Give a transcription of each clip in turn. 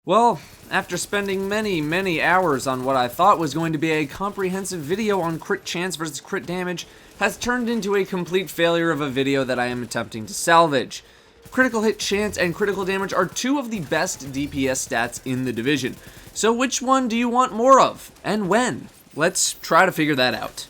Well, after spending many hours on what I thought was going to be a comprehensive video on crit chance versus crit damage, has turned into a complete failure of a video that I am attempting to salvage. Critical hit chance and critical damage are two of the best DPS stats in the division. So which one do you want more of, and when? Let's try to figure that out.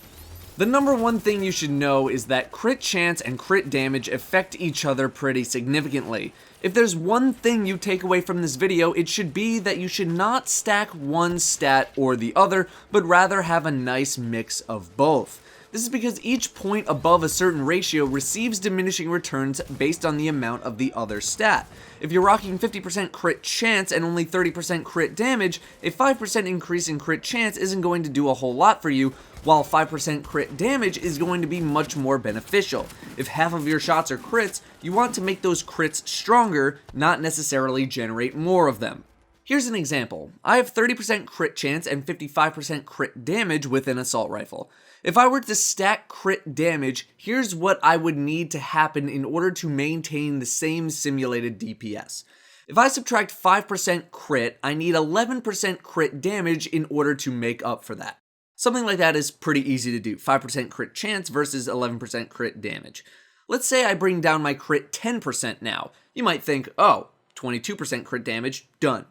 The number one thing you should know is that crit chance and crit damage affect each other pretty significantly. If there's one thing you take away from this video, it should be that you should not stack one stat or the other, but rather have a nice mix of both. This is because each point above a certain ratio receives diminishing returns based on the amount of the other stat. If you're rocking 50% crit chance and only 30% crit damage, a 5% increase in crit chance isn't going to do a whole lot for you, while 5% crit damage is going to be much more beneficial. If half of your shots are crits, you want to make those crits stronger, not necessarily generate more of them. Here's an example. I have 30% crit chance and 55% crit damage with an assault rifle. If I were to stack crit damage, here's what I would need to happen in order to maintain the same simulated DPS. If I subtract 5% crit, I need 11% crit damage in order to make up for that. Something like that is pretty easy to do, 5% crit chance versus 11% crit damage. Let's say I bring down my crit 10% now. You might think, oh, 22% crit damage, done.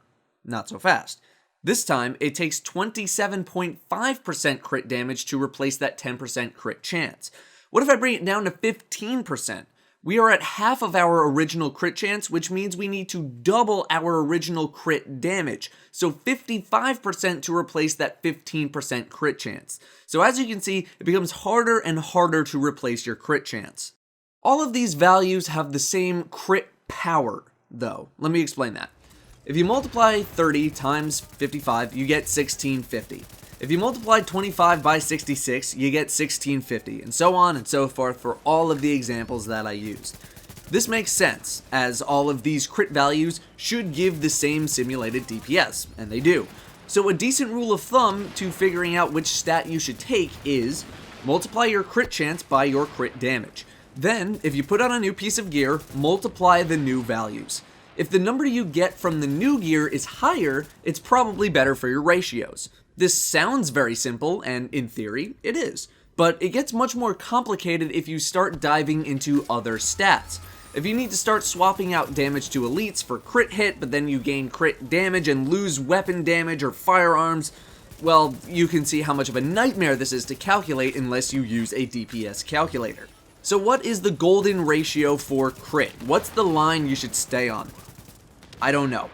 Not so fast. This time, it takes 27.5% crit damage to replace that 10% crit chance. What if I bring it down to 15%? We are at half of our original crit chance, which means we need to double our original crit damage. So 55% to replace that 15% crit chance. So as you can see, it becomes harder and harder to replace your crit chance. All of these values have the same crit power, though. Let me explain that. If you multiply 30 times 55, you get 1650. If you multiply 25 by 66, you get 1650, and so on and so forth for all of the examples that I used. This makes sense, as all of these crit values should give the same simulated DPS, and they do. So a decent rule of thumb to figuring out which stat you should take is multiply your crit chance by your crit damage. Then, if you put on a new piece of gear, multiply the new values. If the number you get from the new gear is higher, it's probably better for your ratios. This sounds very simple, and in theory, it is. But it gets much more complicated if you start diving into other stats. If you need to start swapping out damage to elites for crit hit, but then you gain crit damage and lose weapon damage or firearms, well, you can see how much of a nightmare this is to calculate unless you use a DPS calculator. So what is the golden ratio for crit? What's the line you should stay on? I don't know.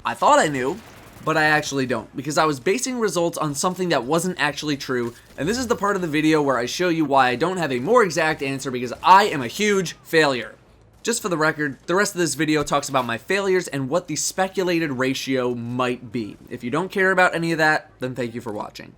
I thought I knew, but I actually don't, because I was basing results on something that wasn't actually true, and this is the part of the video where I show you why I don't have a more exact answer because I am a huge failure. Just for the record, the rest of this video talks about my failures and what the speculated ratio might be. If you don't care about any of that, then thank you for watching.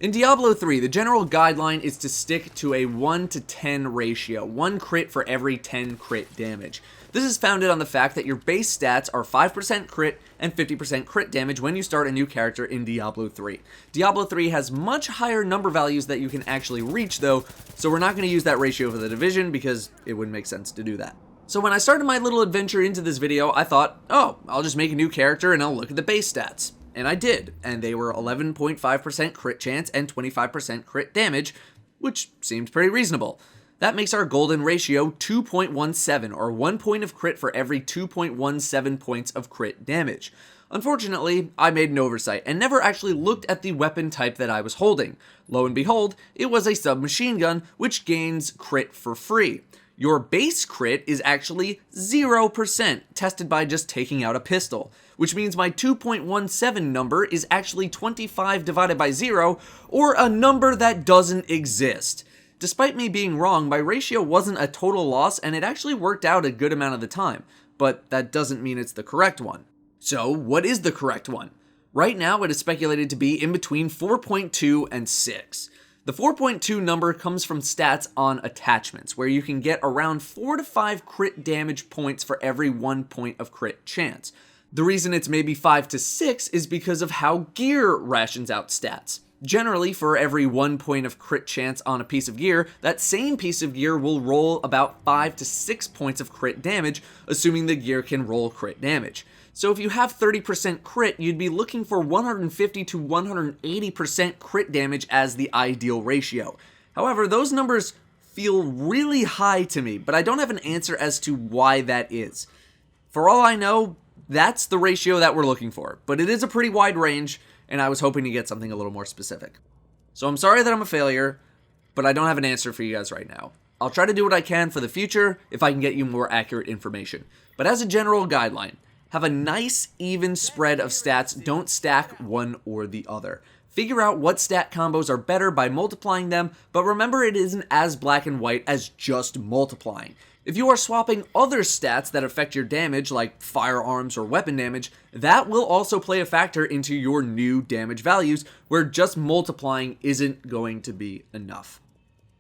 In Diablo 3, the general guideline is to stick to a 1 to 10 ratio, 1 crit for every 10 crit damage. This is founded on the fact that your base stats are 5% crit and 50% crit damage when you start a new character in Diablo 3. Diablo 3 has much higher number values that you can actually reach though, so we're not going to use that ratio for the division because it wouldn't make sense to do that. So when I started my little adventure into this video, I thought, oh, I'll just make a new character and I'll look at the base stats. And I did, and they were 11.5% crit chance and 25% crit damage, which seemed pretty reasonable. That makes our golden ratio 2.17, or 1 point of crit for every 2.17 points of crit damage. Unfortunately, I made an oversight and never actually looked at the weapon type that I was holding. Lo and behold, it was a submachine gun, which gains crit for free. Your base crit is actually 0%, tested by just taking out a pistol, which means my 2.17 number is actually 25 divided by 0, or a number that doesn't exist. Despite me being wrong, my ratio wasn't a total loss, and it actually worked out a good amount of the time, but that doesn't mean it's the correct one. So, what is the correct one? Right now, it is speculated to be in between 4.2 and 6. The 4.2 number comes from stats on attachments, where you can get around 4 to 5 crit damage points for every 1 point of crit chance. The reason it's maybe 5 to 6 is because of how gear rations out stats. Generally, for every 1 point of crit chance on a piece of gear, that same piece of gear will roll about 5 to 6 points of crit damage, assuming the gear can roll crit damage. So if you have 30% crit, you'd be looking for 150 to 180% crit damage as the ideal ratio. However, those numbers feel really high to me, but I don't have an answer as to why that is. For all I know, that's the ratio that we're looking for, but it is a pretty wide range, and I was hoping to get something a little more specific. So I'm sorry that I'm a failure, but I don't have an answer for you guys right now. I'll try to do what I can for the future if I can get you more accurate information. But as a general guideline, have a nice even spread of stats, don't stack one or the other. Figure out what stat combos are better by multiplying them, but remember it isn't as black and white as just multiplying. If you are swapping other stats that affect your damage, like firearms or weapon damage, that will also play a factor into your new damage values, where just multiplying isn't going to be enough.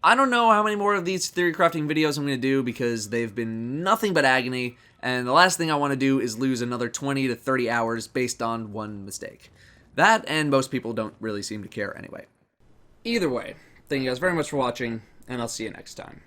I don't know how many more of these theory crafting videos I'm going to do because they've been nothing but agony, and the last thing I want to do is lose another 20 to 30 hours based on one mistake. That, and most people don't really seem to care anyway. Either way, thank you guys very much for watching, and I'll see you next time.